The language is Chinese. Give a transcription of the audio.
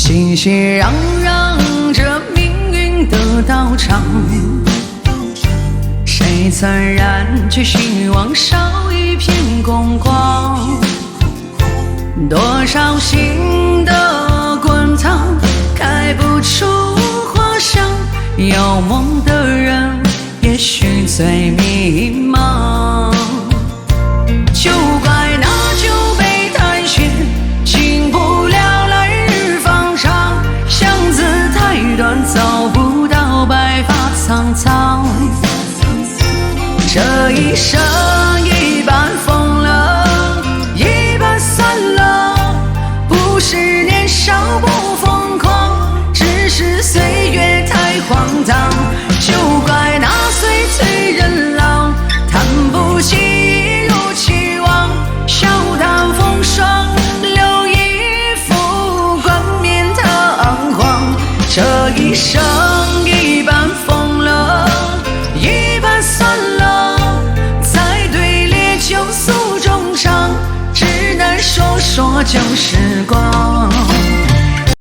熙熙攘攘这命运的道场，谁曾燃起希望少一片光光？多少心的滚烫，开不出花香。有梦的人，也许最迷茫。就怪那酒杯太咸，醒不了来日方长。巷子太短，走不到白发苍苍。这一生一半疯了，一半散了，不是年少不疯狂，只是岁月太荒唐。就怪那岁催人老，叹不起一如既往，笑谈风霜，留一副冠冕堂皇。这一生一半疯了，一半散了，再对烈酒诉衷肠，只能说说旧时光。